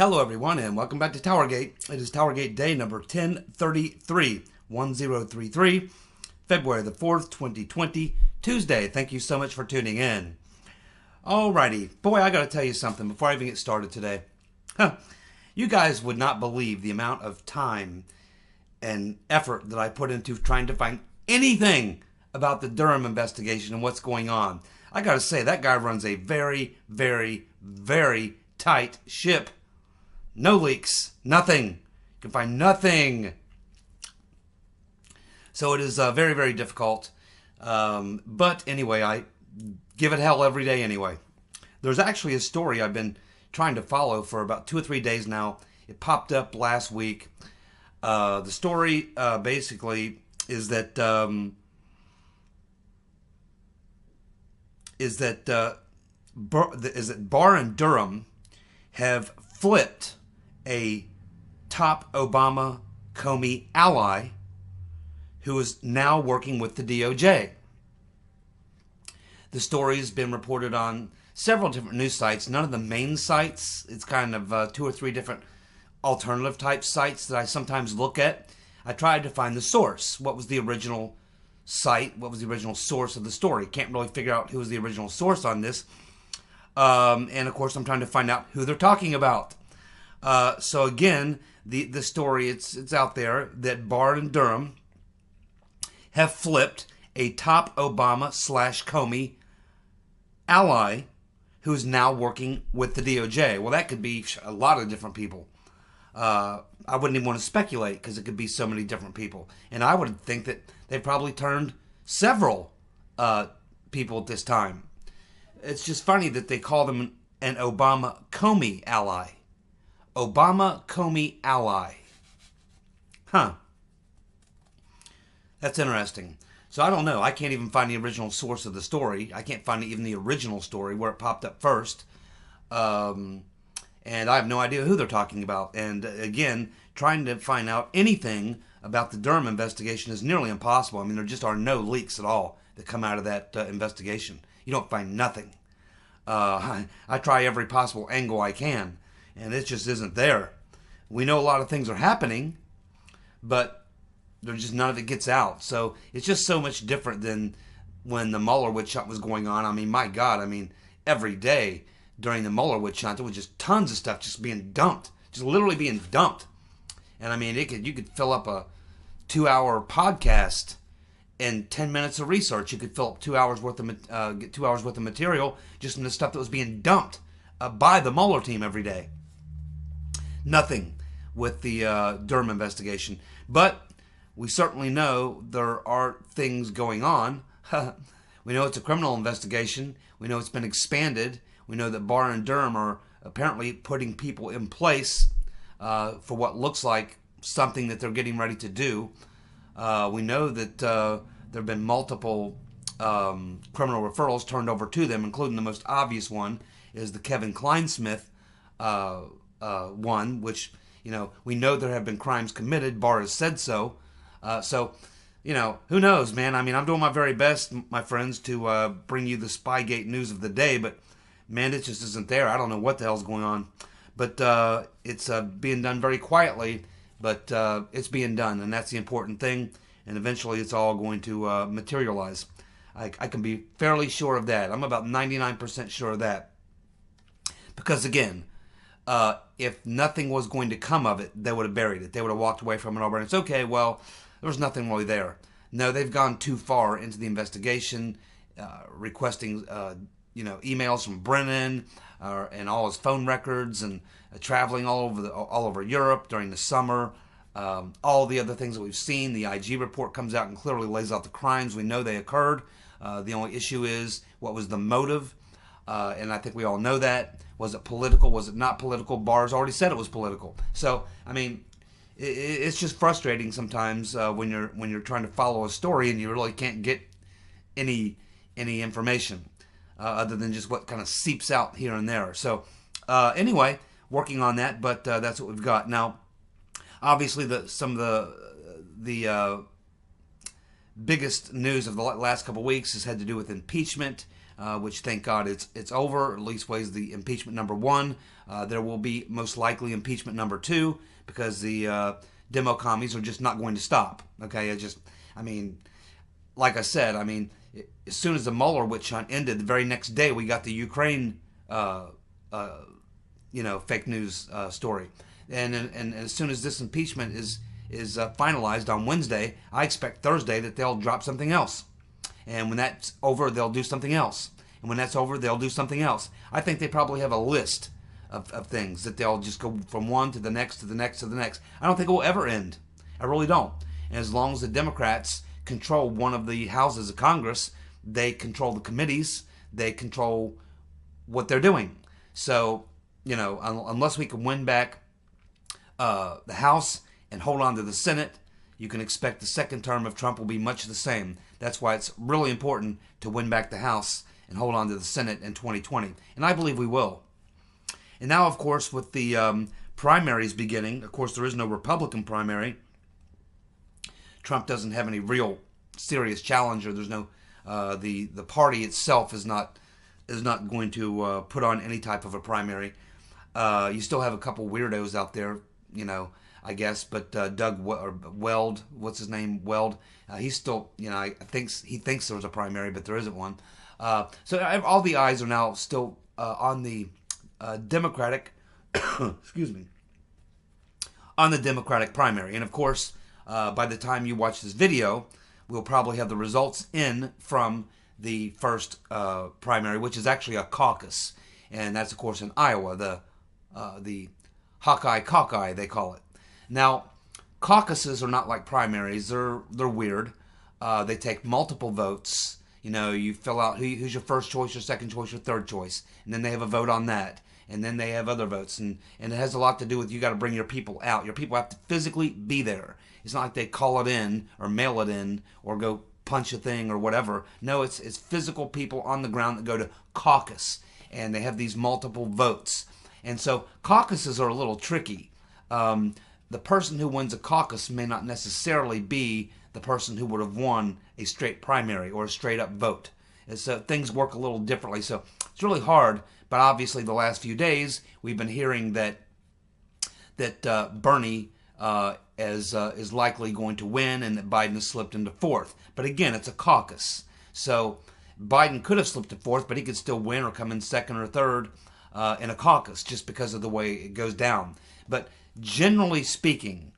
Hello everyone and welcome back to TowerGate. It is TowerGate day number 1033, February the 4th, 2020, Tuesday. Thank you so much for tuning in. Alrighty, boy, I gotta tell you something before I even get started today. You guys would not believe the amount of time and effort that I put into trying to find anything about the Durham investigation and what's going on. I gotta say, that guy runs a very, very, very tight ship. No leaks. Nothing. You can find nothing. So it is very, very difficult. But anyway, I give it hell every day anyway. There's actually a story I've been trying to follow for about 2 or 3 days now. It popped up last week. The story basically is that Barr and Durham have flipped a top Obama Comey ally who is now working with the DOJ. The story has been reported on several different news sites, none of the main sites. It's kind of 2 or 3 different alternative type sites that I sometimes look at. I tried to find the source. What was the original site? What was the original source of the story? Can't really figure out who was the original source on this. And of course, I'm trying to find out who they're talking about. So again, the story, it's out there that Barr and Durham have flipped a top Obama / Comey ally who is now working with the DOJ. Well, that could be a lot of different people. I wouldn't even want to speculate because it could be so many different people. And I would think that they probably turned several people at this time. It's just funny that they call them an Obama Comey ally. Obama Comey ally. Huh. That's interesting. So I don't know. I can't even find the original source of the story. I can't find even the original story where it popped up first. And I have no idea who they're talking about. And again, trying to find out anything about the Durham investigation is nearly impossible. I mean, there just are no leaks at all that come out of that investigation. You don't find nothing. I try every possible angle I can, and it just isn't there. We know a lot of things are happening, but there's just none of it gets out. So it's just so much different than when the Mueller witch hunt was going on. I mean, my God, every day during the Mueller witch hunt, there was just tons of stuff just being dumped, just literally being dumped. And you could fill up a 2-hour podcast in 10 minutes of research. You could fill up 2 hours worth of get 2 hours worth of material just from the stuff that was being dumped by the Mueller team every day. Nothing with the Durham investigation, but we certainly know there are things going on. We know it's a criminal investigation. We know it's been expanded. We know that Barr and Durham are apparently putting people in place for what looks like something that they're getting ready to do. We know that there have been multiple criminal referrals turned over to them, including the most obvious one is the Kevin Kleinsmith one, which, we know there have been crimes committed. Barr has said so. So, who knows, man? I'm doing my very best, my friends, to bring you the Spygate news of the day, but man, it just isn't there. I don't know what the hell's going on. But it's being done very quietly, but it's being done, and that's the important thing. And eventually it's all going to materialize. I can be fairly sure of that. I'm about 99% sure of that. Because again, if nothing was going to come of it, they would have buried it. They would have walked away from it already. It's okay, well, there was nothing really there. No, they've gone too far into the investigation, requesting emails from Brennan and all his phone records, and traveling all over Europe during the summer. All the other things that we've seen. The IG report comes out and clearly lays out the crimes. We know they occurred. The only issue is, what was the motive? And I think we all know that. Was it political? Was it not political? Barr's already said it was political. So, it's just frustrating sometimes when you're trying to follow a story and you really can't get any information other than just what kind of seeps out here and there. So, anyway, working on that, but that's what we've got now. Obviously, some of the biggest news of the last couple of weeks has had to do with impeachment. which thank God it's over, or at least was the impeachment number one. There will be most likely impeachment number two, because the demo commies are just not going to stop. Okay, like I said, as soon as the Mueller witch hunt ended, the very next day we got the Ukraine, fake news story, and as soon as this impeachment is finalized on Wednesday, I expect Thursday that they'll drop something else, and when that's over, they'll do something else, and when that's over, they'll do something else. I think they probably have a list of things that they'll just go from one to the next to the next to the next. I don't think it will ever end. I really don't. And as long as the Democrats control one of the houses of Congress, they control the committees, they control what they're doing. So, unless we can win back the House and hold on to the Senate, you can expect the second term of Trump will be much the same. That's why it's really important to win back the House and hold on to the Senate in 2020. And I believe we will. And now, of course, with the primaries beginning, of course, there is no Republican primary. Trump doesn't have any real serious challenger. There's no the party itself is not going to put on any type of a primary. You still have a couple weirdos out there, I guess. But Doug Weld, what's his name? Weld. He's still, he thinks there was a primary, but there isn't one. So all the eyes are now still on the Democratic, excuse me, on the Democratic primary. And of course, by the time you watch this video, we'll probably have the results in from the first primary, which is actually a caucus, and that's of course in Iowa, the Hawkeye they call it. Now, caucuses are not like primaries; they're weird. They take multiple votes. You fill out who's your first choice, your second choice, your third choice, and then they have a vote on that, and then they have other votes, and it has a lot to do with, you got to bring your people out. Your people have to physically be there. It's not like they call it in or mail it in or go punch a thing or whatever. No, it's physical people on the ground that go to caucus, and they have these multiple votes. And so caucuses are a little tricky. The person who wins a caucus may not necessarily be the person who would have won a straight primary or a straight up vote. And so things work a little differently. So it's really hard. But obviously, the last few days we've been hearing that Bernie is likely going to win, and that Biden has slipped into fourth. But again, it's a caucus, so Biden could have slipped to fourth, but he could still win or come in second or third in a caucus, just because of the way it goes down. But generally speaking,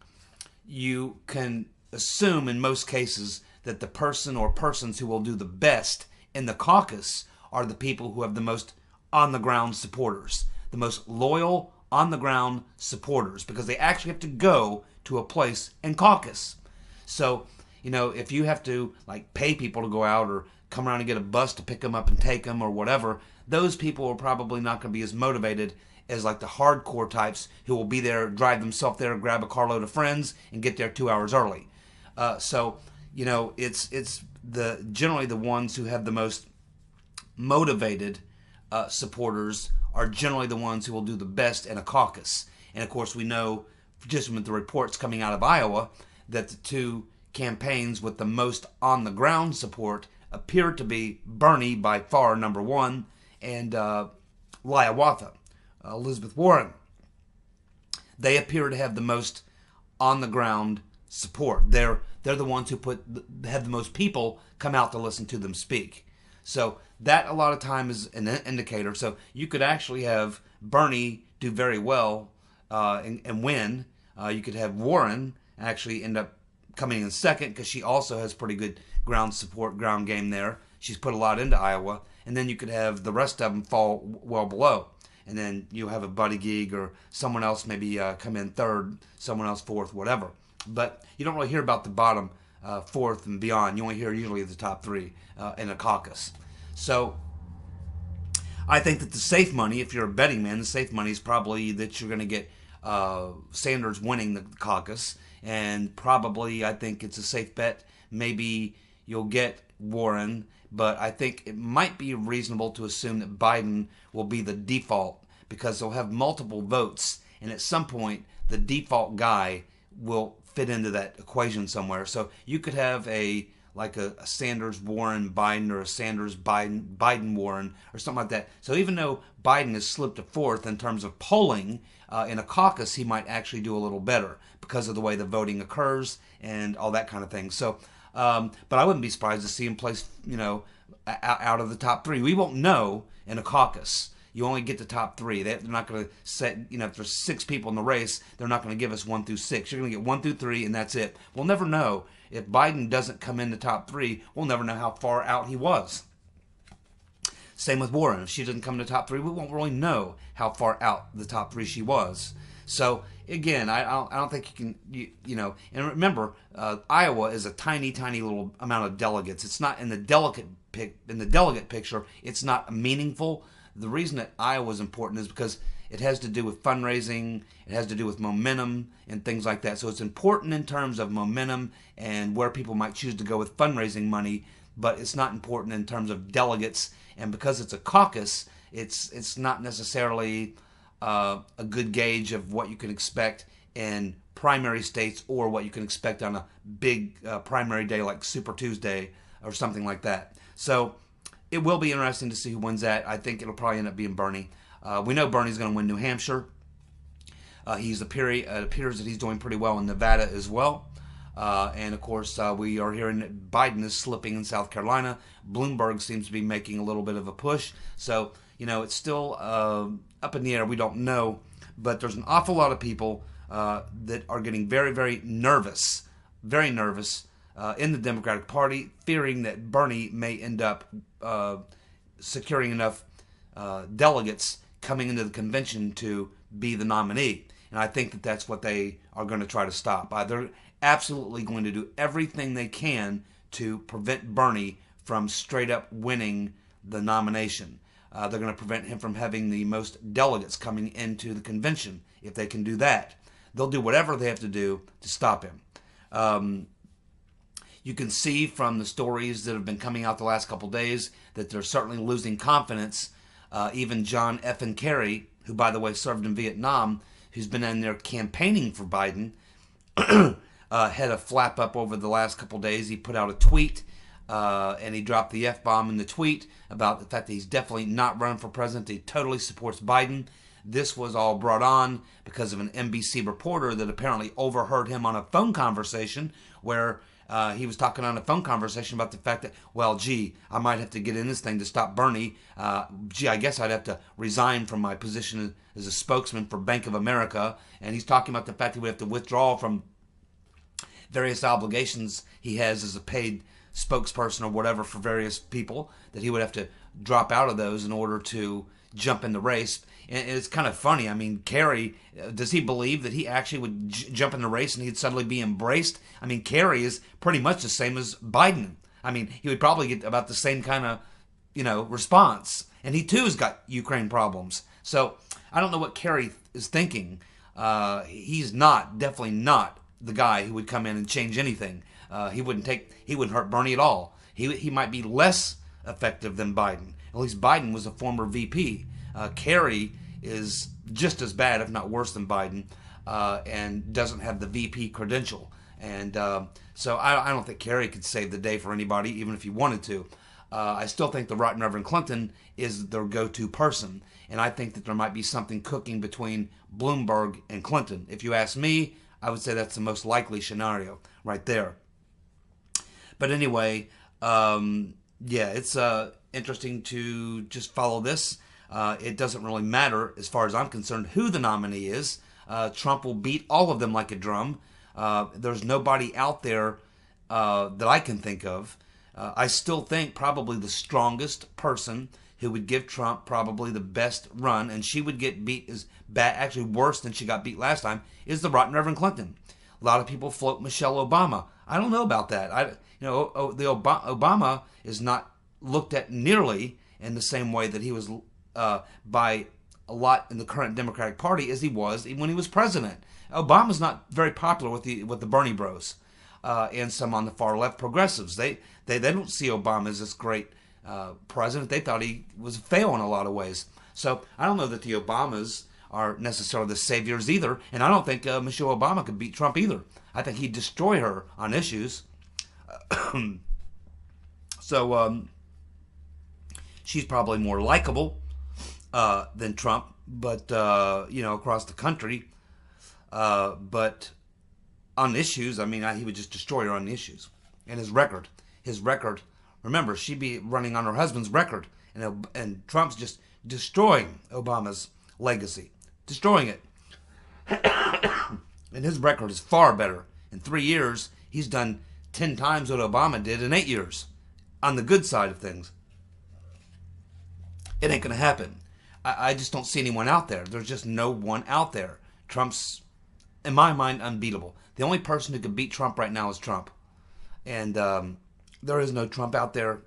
you can assume in most cases that the person or persons who will do the best in the caucus are the people who have the most on-the-ground supporters, the most loyal on-the-ground supporters, because they actually have to go to a place and caucus. So, if you have to pay people to go out or come around and get a bus to pick them up and take them or whatever, those people are probably not going to be as motivated as the hardcore types who will be there, drive themselves there, grab a carload of friends, and get there 2 hours early. It's generally the ones who have the most motivated supporters are generally the ones who will do the best in a caucus. And of course, we know just with the reports coming out of Iowa that the two campaigns with the most on-the-ground support appear to be Bernie by far number one, and Hiawatha, Elizabeth Warren. They appear to have the most on-the-ground support. They're the ones who have the most people come out to listen to them speak. So that a lot of time is an indicator. So you could actually have Bernie do very well and win. You could have Warren actually end up coming in second, because she also has pretty good ground support, ground game there. She's put a lot into Iowa. And then you could have the rest of them fall well below. And then you'll have a Buttigieg or someone else maybe come in third, someone else fourth, whatever. But you don't really hear about the bottom fourth and beyond. You only hear usually the top three in a caucus. So I think that the safe money, if you're a betting man, the safe money is probably that you're going to get Sanders winning the caucus. And probably, I think it's a safe bet. Maybe you'll get Warren, but I think it might be reasonable to assume that Biden will be the default, because they'll have multiple votes, and at some point the default guy will fit into that equation somewhere. So you could have a like a Sanders-Warren-Biden or a Sanders-Biden-Warren or something like that. So even though Biden has slipped to fourth in terms of polling in a caucus, he might actually do a little better because of the way the voting occurs and all that kind of thing. So, but I wouldn't be surprised to see him place, out of the top three. We won't know in a caucus. You only get the top three. They're not going to set, if there's 6 people in the race, they're not going to give us 1 through 6. You're going to get 1 through 3, and that's it. We'll never know. If Biden doesn't come in the top 3, we'll never know how far out he was. Same with Warren. If she doesn't come in the top 3, we won't really know how far out the top 3 she was. So, again, I don't think you can, and remember, Iowa is a tiny, tiny little amount of delegates. It's not in the delegate picture, it's not meaningful. The reason that Iowa is important is because it has to do with fundraising, it has to do with momentum and things like that. So it's important in terms of momentum and where people might choose to go with fundraising money, but it's not important in terms of delegates. And because it's a caucus, it's not necessarily a good gauge of what you can expect in primary states or what you can expect on a big primary day like Super Tuesday or something like that. So it will be interesting to see who wins that. I think it'll probably end up being Bernie. We know Bernie's going to win New Hampshire. It appears that he's doing pretty well in Nevada as well. And of course, we are hearing that Biden is slipping in South Carolina. Bloomberg seems to be making a little bit of a push. So, it's still up in the air. We don't know. But there's an awful lot of people that are getting very, very nervous in the Democratic Party, fearing that Bernie may end up securing enough delegates coming into the convention to be the nominee. And I think that that's what they are going to try to stop. They're absolutely going to do everything they can to prevent Bernie from straight up winning the nomination. They're going to prevent him from having the most delegates coming into the convention. If they can do that, they'll do whatever they have to do to stop him. You can see from the stories that have been coming out the last couple days that they're certainly losing confidence. Even John F. Kerry, who, by the way, served in Vietnam, who's been in there campaigning for Biden, had a flap up over the last couple days. He put out a tweet, and he dropped the F-bomb in the tweet about the fact that he's definitely not running for president. He totally supports Biden. This was all brought on because of an NBC reporter that apparently overheard him on a phone conversation where he was talking on a phone conversation about the fact that, I might have to get in this thing to stop Bernie. I guess I'd have to resign from my position as a spokesman for Bank of America. And he's talking about the fact that we have to withdraw from various obligations he has as a paid spokesperson or whatever for various people, that he would have to drop out of those in order to jump in the race. And it's kind of funny. I mean, Kerry, does he believe that he actually would jump in the race and he'd suddenly be embraced? I mean, Kerry is pretty much the same as Biden. I mean, he would probably get about the same kind of, response. And he, too, has got Ukraine problems. So I don't know what Kerry is thinking. He's definitely not the guy who would come in and change anything. He wouldn't hurt Bernie at all. He might be less effective than Biden. At least Biden was a former VP. Kerry is just as bad, if not worse than Biden, and doesn't have the VP credential. And so I don't think Kerry could save the day for anybody, even if he wanted to. I still think the Right Reverend Clinton is their go-to person. And I think that there might be something cooking between Bloomberg and Clinton. If you ask me, I would say that's the most likely scenario right there. But anyway, it's interesting to just follow this. It doesn't really matter, as far as I'm concerned, who the nominee is. Trump will beat all of them like a drum. There's nobody out there that I can think of. I still think probably the strongest person who would give Trump probably the best run, and she would get beat as bad, actually worse than she got beat last time, is the Right Reverend Clinton. A lot of people float Michelle Obama. I don't know about that. Obama is not looked at nearly in the same way that he was by a lot in the current Democratic Party as he was when he was president. Obama's not very popular with the Bernie Bros and some on the far left progressives. They don't see Obama as this great president. They thought he was a fail in a lot of ways. So I don't know that the Obamas are necessarily the saviors either, and I don't think Michelle Obama could beat Trump either. I think he'd destroy her on issues. So she's probably more likable than Trump, but across the country. But on issues, I mean, he would just destroy her on the issues. And his record, remember, she'd be running on her husband's record, and Trump's just destroying Obama's legacy, destroying it. And his record is far better. In 3 years, he's done 10 times what Obama did in 8 years, on the good side of things. It ain't going to happen. I just don't see anyone out there. There's just no one out there. Trump's, in my mind, unbeatable. The only person who can beat Trump right now is Trump. And there is no Trump out there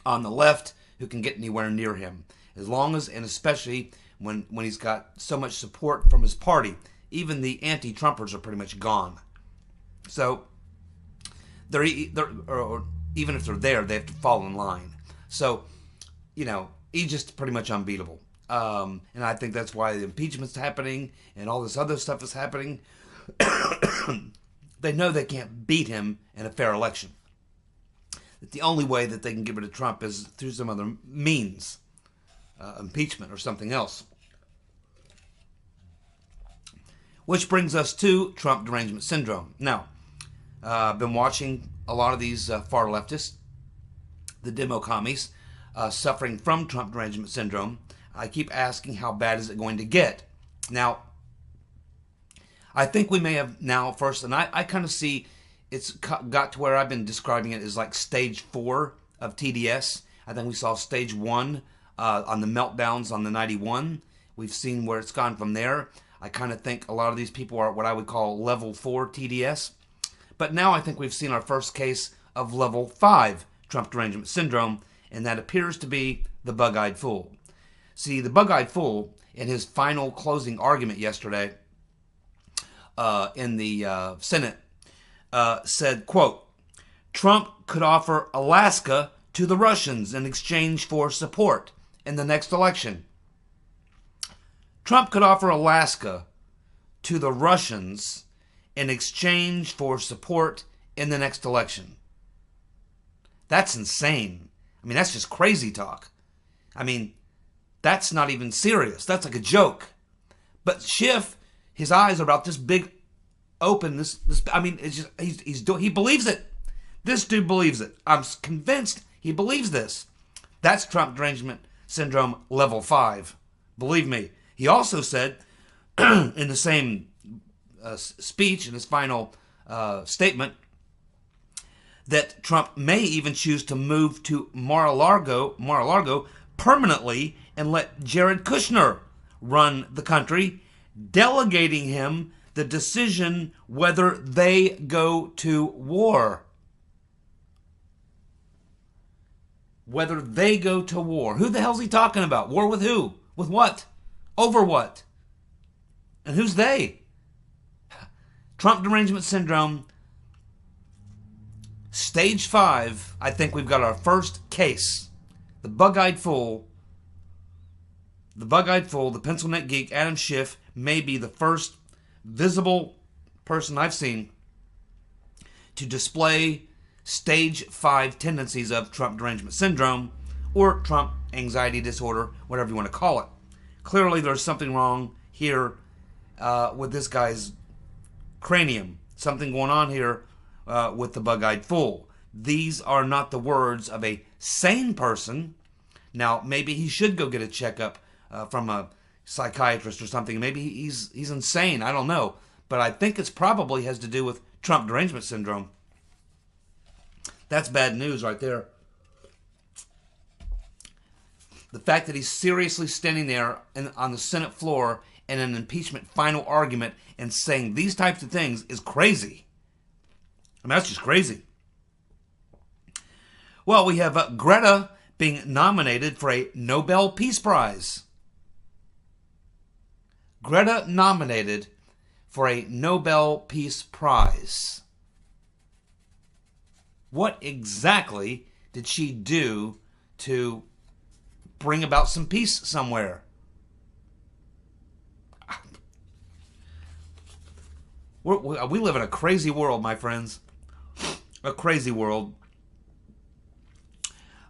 on the left who can get anywhere near him. As long as, and especially when he's got so much support from his party, even the anti-Trumpers are pretty much gone. So, or even if they're there, they have to fall in line. So, he's just pretty much unbeatable. And I think that's why the impeachment's happening and all this other stuff is happening. They know they can't beat him in a fair election. That the only way that they can get rid of Trump is through some other means, impeachment or something else. Which brings us to Trump derangement syndrome. Now, I've been watching a lot of these far leftists, the demo commies, suffering from Trump derangement syndrome. I keep asking, how bad is it going to get? Now, I think we may have now first, and I kind of see it's got to where I've been describing it as like stage 4 of TDS. I think we saw stage 1 on the meltdowns on the 91. We've seen where it's gone from there. I kind of think a lot of these people are what I would call level 4 TDS. But now I think we've seen our first case of level 5 Trump derangement syndrome, and that appears to be the bug-eyed fool. See, the bug-eyed fool, in his final closing argument yesterday in the Senate, said, quote, Trump could offer Alaska to the Russians in exchange for support in the next election. Trump could offer Alaska to the Russians in exchange for support in the next election. That's insane. I mean, that's just crazy talk. I mean, that's not even serious. That's like a joke. But Schiff, his eyes are about this big open. I mean, it's just he believes it. This dude believes it. I'm convinced he believes this. That's Trump derangement syndrome level 5. Believe me. He also said in the same speech, in his final statement, that Trump may even choose to move to Mar-a-Lago permanently and let Jared Kushner run the country, delegating him the decision whether they go to war. Whether they go to war. Who the hell's he talking about? War with who? With what? Over what? And who's they? Trump derangement syndrome, stage 5. I think we've got our first case. The bug-eyed fool, the pencil neck geek, Adam Schiff, may be the first visible person I've seen to display stage 5 tendencies of Trump derangement syndrome or Trump anxiety disorder, whatever you want to call it. Clearly, there's something wrong here with this guy's cranium. Something going on here with the bug-eyed fool. These are not the words of a sane person. Now, maybe he should go get a checkup from a psychiatrist or something. Maybe he's insane. I don't know. But I think it's probably has to do with Trump derangement syndrome. That's bad news right there. The fact that he's seriously standing there on the Senate floor in an impeachment final argument and saying these types of things is crazy. I mean, that's just crazy. Well, we have Greta being nominated for a Nobel Peace Prize. Greta nominated for a Nobel Peace Prize. What exactly did she do to bring about some peace somewhere? We live in a crazy world, my friends. A crazy world.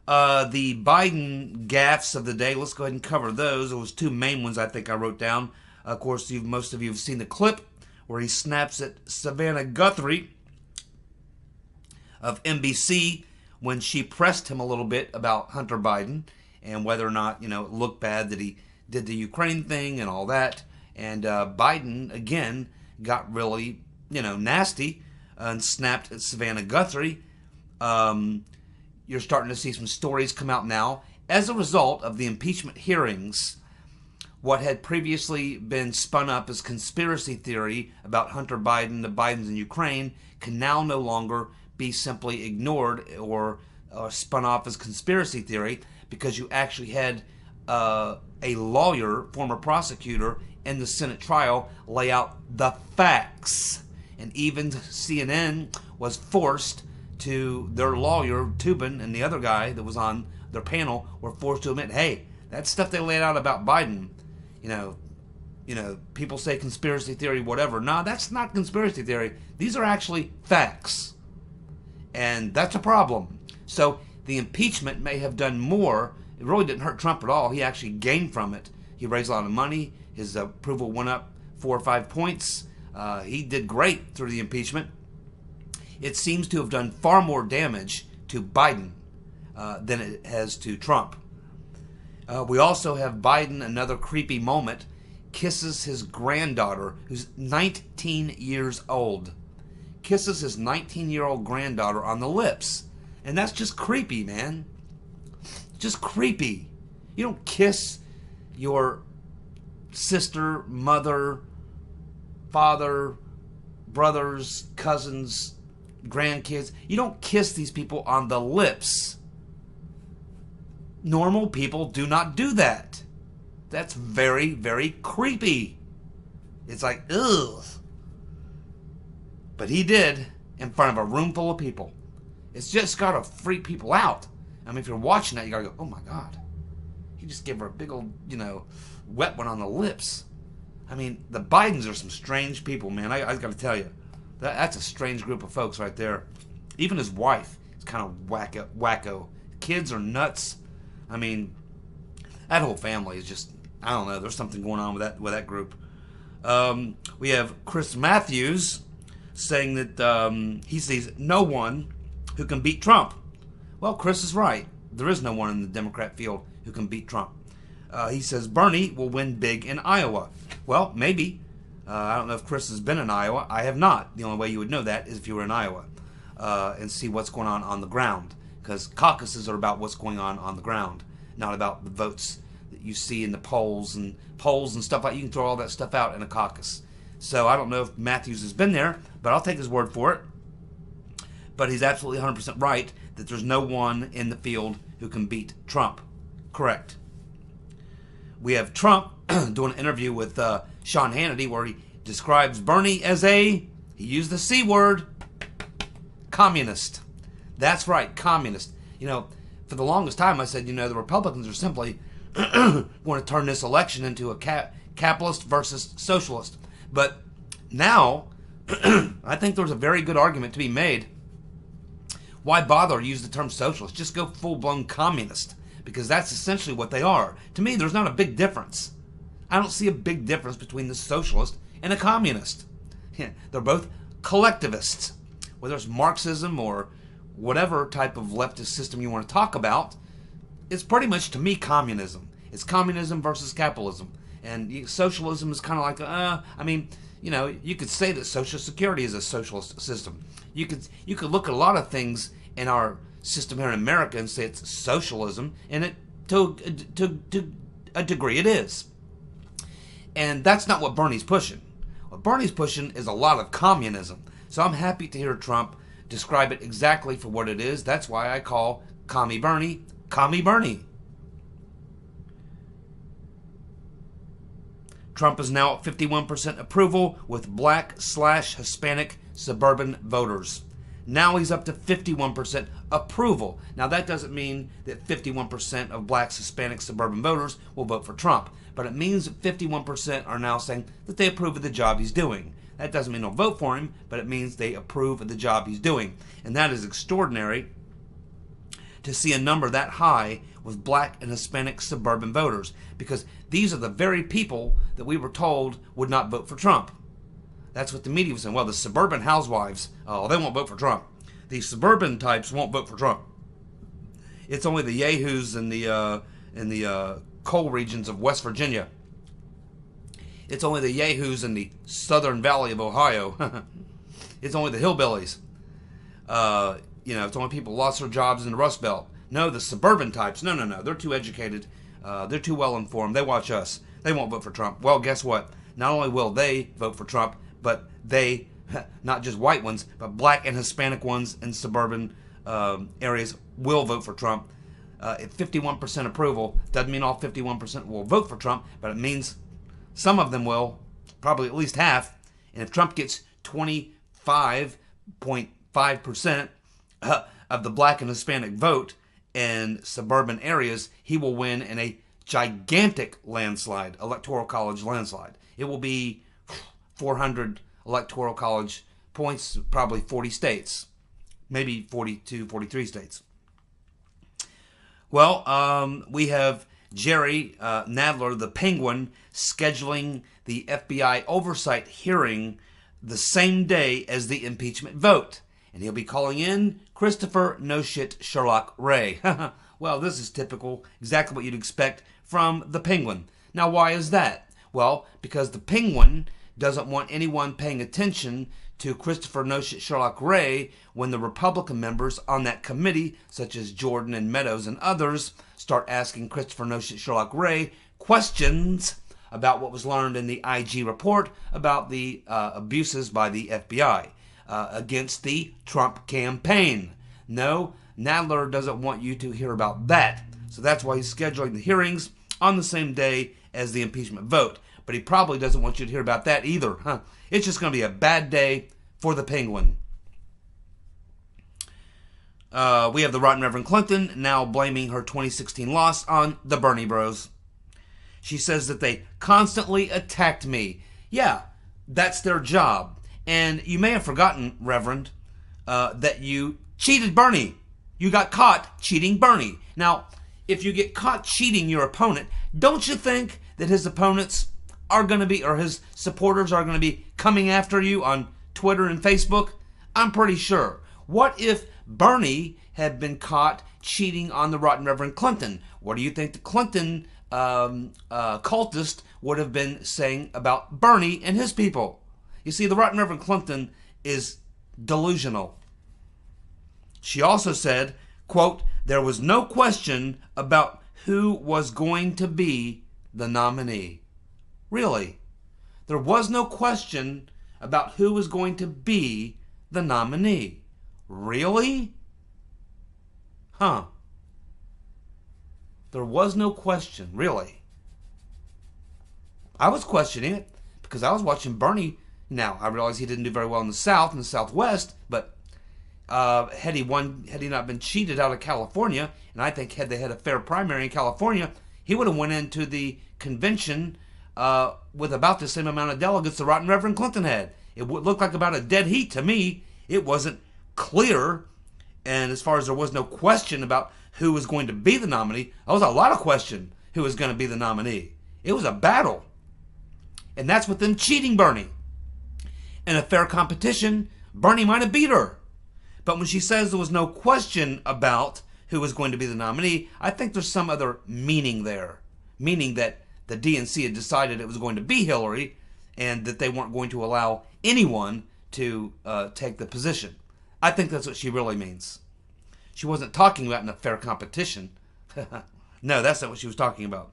The Biden gaffes of the day, let's go ahead and cover those. There was two main ones I think I wrote down. Of course, most of you have seen the clip where he snaps at Savannah Guthrie of NBC when she pressed him a little bit about Hunter Biden and whether or not, it looked bad that he did the Ukraine thing and all that. And Biden, again, got really, nasty and snapped at Savannah Guthrie. You're starting to see some stories come out now. As a result of the impeachment hearings, what had previously been spun up as conspiracy theory about Hunter Biden, the Bidens in Ukraine, can now no longer be simply ignored or spun off as conspiracy theory, because you actually had a lawyer, former prosecutor, in the Senate trial lay out the facts. And even CNN was forced to, their lawyer, Tubin, and the other guy that was on their panel were forced to admit, hey, that stuff they laid out about Biden, people say conspiracy theory, whatever. No, that's not conspiracy theory. These are actually facts. And that's a problem. So the impeachment may have done more. It really didn't hurt Trump at all. He actually gained from it. He raised a lot of money. His approval went up 4 or 5 points. He did great through the impeachment. It seems to have done far more damage to Biden than it has to Trump. We also have Biden, another creepy moment, kisses his granddaughter, who's 19 years old. Kisses his 19-year-old granddaughter on the lips. And that's just creepy, man. Just creepy. You don't kiss your sister, mother, father, brothers, cousins, grandkids. You don't kiss these people on the lips. Normal people do not do that. That's very, very creepy. It's like, ugh. But he did in front of a room full of people. It's just got to freak people out. I mean, if you're watching that, you got to go, oh my God. He just gave her a big old, wet one on the lips. I mean, the Bidens are some strange people, man. I got to tell you. That's a strange group of folks right there. Even his wife is kind of wacko. Kids are nuts. I mean, that whole family is just, I don't know. There's something going on with that group. We have Chris Matthews saying that he sees no one who can beat Trump. Well, Chris is right. There is no one in the Democrat field who can beat Trump. He says Bernie will win big in Iowa. Well, maybe. I don't know if Chris has been in Iowa. I have not. The only way you would know that is if you were in Iowa and see what's going on the ground. Because caucuses are about what's going on the ground, not about the votes that you see in the polls and stuff like that. You can throw all that stuff out in a caucus. So I don't know if Matthews has been there, but I'll take his word for it. But he's absolutely 100% right that there's no one in the field who can beat Trump. Correct. We have Trump doing an interview with Sean Hannity where he describes Bernie as he used the C word, communist. That's right, communist. For the longest time I said, the Republicans are simply going to turn this election into a capitalist versus socialist. But now, I think there's a very good argument to be made. Why bother to use the term socialist? Just go full-blown communist, because that's essentially what they are. To me, there's not a big difference. I don't see a big difference between the socialist and a communist. They're both collectivists. Whether it's Marxism or whatever type of leftist system you want to talk about, it's pretty much, to me, communism. It's communism versus capitalism. And socialism is kind of like, you could say that Social Security is a socialist system. You could look at a lot of things in our system here in America and say it's socialism, and it to a degree it is. And that's not what Bernie's pushing. What Bernie's pushing is a lot of communism. So I'm happy to hear Trump describe it exactly for what it is. That's why I call Commie Bernie, Commie Bernie. Trump is now at 51% approval with black/Hispanic suburban voters. Now he's up to 51% approval. Now that doesn't mean that 51% of blacks, Hispanic suburban voters will vote for Trump, but it means that 51% are now saying that they approve of the job he's doing. That doesn't mean they'll vote for him, but it means they approve of the job he's doing. And that is extraordinary to see a number that high with black and Hispanic suburban voters, because these are the very people that we were told would not vote for Trump. That's what the media was saying. Well, the suburban housewives, oh, they won't vote for Trump. The suburban types won't vote for Trump. It's only the yahoos in the coal regions of West Virginia. It's only the yahoos in the southern valley of Ohio. It's only the hillbillies. It's only people who lost their jobs in the Rust Belt. No, the suburban types. No. They're too educated. They're too well informed. They watch us. They won't vote for Trump. Well, guess what? Not only will they vote for Trump, but they, not just white ones, but black and Hispanic ones in suburban areas will vote for Trump. At 51% approval, doesn't mean all 51% will vote for Trump, but it means some of them will, probably at least half. And if Trump gets 25.5% of the black and Hispanic vote in suburban areas, he will win in a gigantic landslide, electoral college landslide. It will be 400 electoral college points, probably 40 states, maybe 42, 43 states. Well, we have Jerry Nadler, the Penguin, scheduling the FBI oversight hearing the same day as the impeachment vote. And he'll be calling in Christopher No Shit Sherlock Ray. Well, this is typical, exactly what you'd expect from the Penguin. Now, why is that? Well, because the Penguin doesn't want anyone paying attention to Christopher No Shit Sherlock Ray when the Republican members on that committee, such as Jordan and Meadows and others, start asking Christopher No Shit Sherlock Ray questions about what was learned in the IG report about the abuses by the FBI against the Trump campaign. No, Nadler doesn't want you to hear about that. So that's why he's scheduling the hearings on the same day as the impeachment vote. But he probably doesn't want you to hear about that either. It's just going to be a bad day for the Penguin. We have the Rotten Reverend Clinton now blaming her 2016 loss on the Bernie Bros. She says that they constantly attacked me. Yeah, that's their job. And you may have forgotten, Reverend, that you cheated Bernie. You got caught cheating Bernie. Now, if you get caught cheating your opponent, don't you think that his opponents are going to be, or his supporters are going to be coming after you on Twitter and Facebook? I'm pretty sure. What if Bernie had been caught cheating on the Rotten Reverend Clinton? What do you think the Clinton cultist would have been saying about Bernie and his people? You see, the Rotten Reverend Clinton is delusional. She also said, quote, there was no question about who was going to be the nominee. Really? There was no question about who was going to be the nominee. Really? Huh. There was no question, really. I was questioning it because I was watching Bernie. Now, I realize he didn't do very well in the South and the Southwest, but had he not been cheated out of California, and I think had they had a fair primary in California, he would have went into the convention with about the same amount of delegates the Rotten Reverend Clinton had. It would look like about a dead heat to me. It wasn't clear, and as far as there was no question about who was going to be the nominee, there was a lot of question who was going to be the nominee. It was a battle, and that's with them cheating Bernie. In a fair competition, Bernie might have beat her. But when she says there was no question about who was going to be the nominee, I think there's some other meaning there. Meaning that the DNC had decided it was going to be Hillary and that they weren't going to allow anyone to take the position. I think that's what she really means. She wasn't talking about in a fair competition. No, that's not what she was talking about.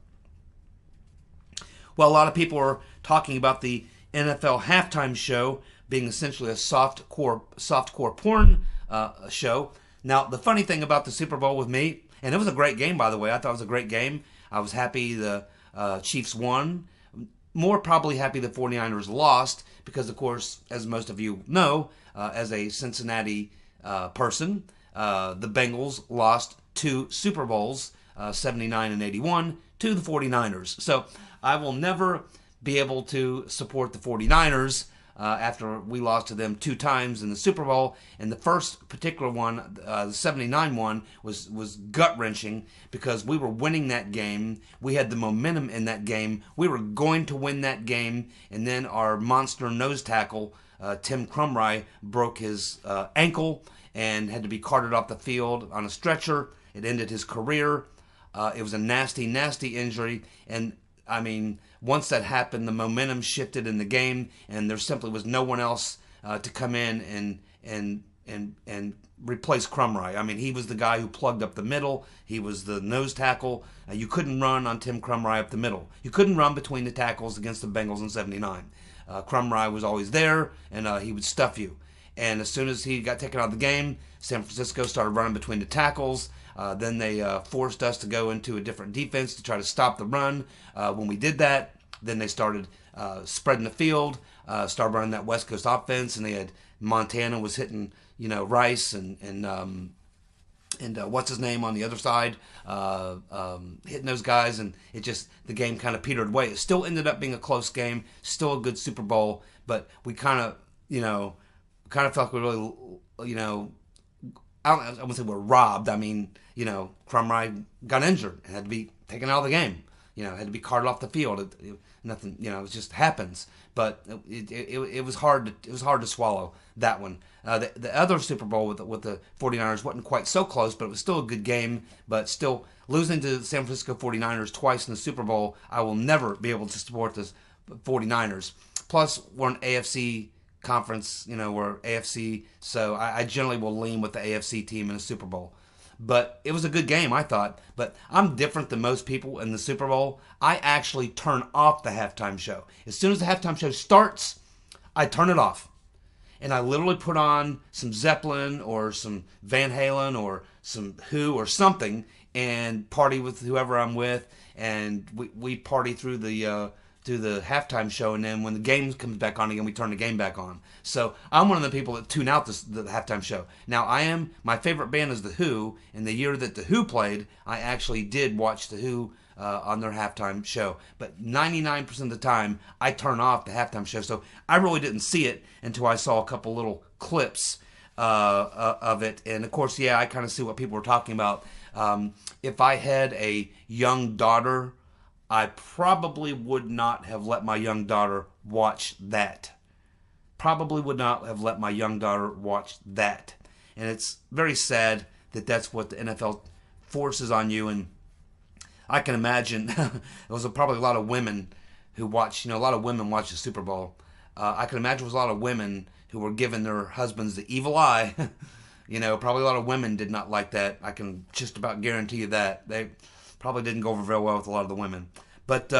Well, a lot of people are talking about the NFL halftime show being essentially a softcore porn show. Now, the funny thing about the Super Bowl with me, and it was a great game, by the way. I thought it was a great game. I was happy the Chiefs won. More probably happy the 49ers lost because, of course, as most of you know, as a Cincinnati person, the Bengals lost 2 Super Bowls, 79 and 81, to the 49ers. So I will never be able to support the 49ers after we lost to them 2 times in the Super Bowl. And the first particular one, the 79 one, was gut-wrenching because we were winning that game. We had the momentum in that game. We were going to win that game. And then our monster nose tackle, Tim Crumry, broke his ankle and had to be carted off the field on a stretcher. It ended his career. It was a nasty, nasty injury. And I mean, once that happened, the momentum shifted in the game, and there simply was no one else to come in and replace Crumry. I mean, he was the guy who plugged up the middle. He was the nose tackle. You couldn't run on Tim Crumry up the middle. You couldn't run between the tackles against the Bengals in '79. Crumry was always there, and he would stuff you. And as soon as he got taken out of the game, San Francisco started running between the tackles. Then they forced us to go into a different defense to try to stop the run. When we did that, then they started spreading the field, started running that West Coast offense, and they had Montana was hitting, Rice and what's his name on the other side, hitting those guys, and the game kind of petered away. It still ended up being a close game, still a good Super Bowl, but we kind of, felt we really, I wouldn't say we're robbed. I mean, Crumry got injured and had to be taken out of the game. Had to be carted off the field. Nothing, it just happens. But it was hard. It was hard to swallow that one. The other Super Bowl with the 49ers wasn't quite so close, but it was still a good game. But still, losing to the San Francisco 49ers twice in the Super Bowl, I will never be able to support the 49ers. Plus, we're an AFC conference, we're AFC, so I generally will lean with the AFC team in a Super Bowl. But it was a good game, I thought. But I'm different than most people in the Super Bowl. I actually turn off the halftime show. As soon as the halftime show starts, I turn it off. And I literally put on some Zeppelin or some Van Halen or some Who or something and party with whoever I'm with. And we party through the halftime show, and then when the game comes back on again, we turn the game back on. So I'm one of the people that tune out the halftime show. Now, my favorite band is The Who, and the year that The Who played, I actually did watch The Who on their halftime show. But 99% of the time, I turn off the halftime show. So I really didn't see it until I saw a couple little clips of it. And of course, yeah, I kind of see what people were talking about. If I had a young daughter, I probably would not have let my young daughter watch that. Probably would not have let my young daughter watch that. And it's very sad that that's what the NFL forces on you. And I can imagine there was probably a lot of women who watch, a lot of women watch the Super Bowl. I can imagine there was a lot of women who were giving their husbands the evil eye. Probably a lot of women did not like that. I can just about guarantee you that. They probably didn't go over very well with a lot of the women. But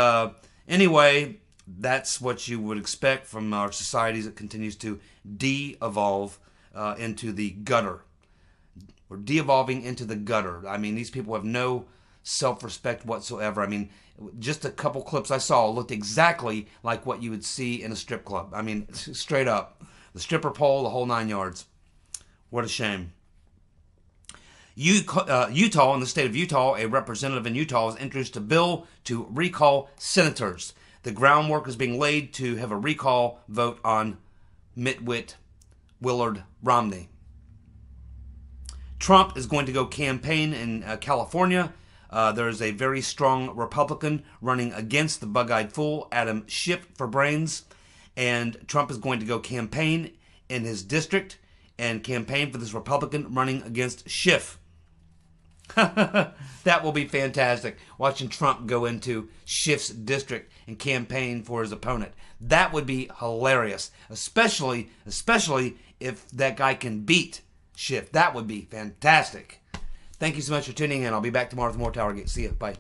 anyway, that's what you would expect from our society as it continues to de-evolve into the gutter. We're de-evolving into the gutter. I mean, these people have no self-respect whatsoever. I mean, just a couple clips I saw looked exactly like what you would see in a strip club. I mean, straight up. The stripper pole, the whole 9 yards. What a shame. Utah, in the state of Utah, a representative in Utah has introduced a bill to recall senators. The groundwork is being laid to have a recall vote on Mitwit Willard Romney. Trump is going to go campaign in California. There is a very strong Republican running against the bug-eyed fool, Adam Schiff, for brains. And Trump is going to go campaign in his district and campaign for this Republican running against Schiff. That will be fantastic, watching Trump go into Schiff's district and campaign for his opponent. That would be hilarious, especially if that guy can beat Schiff. That would be fantastic. Thank you so much for tuning in. I'll be back tomorrow with more TowerGate. See you. Bye.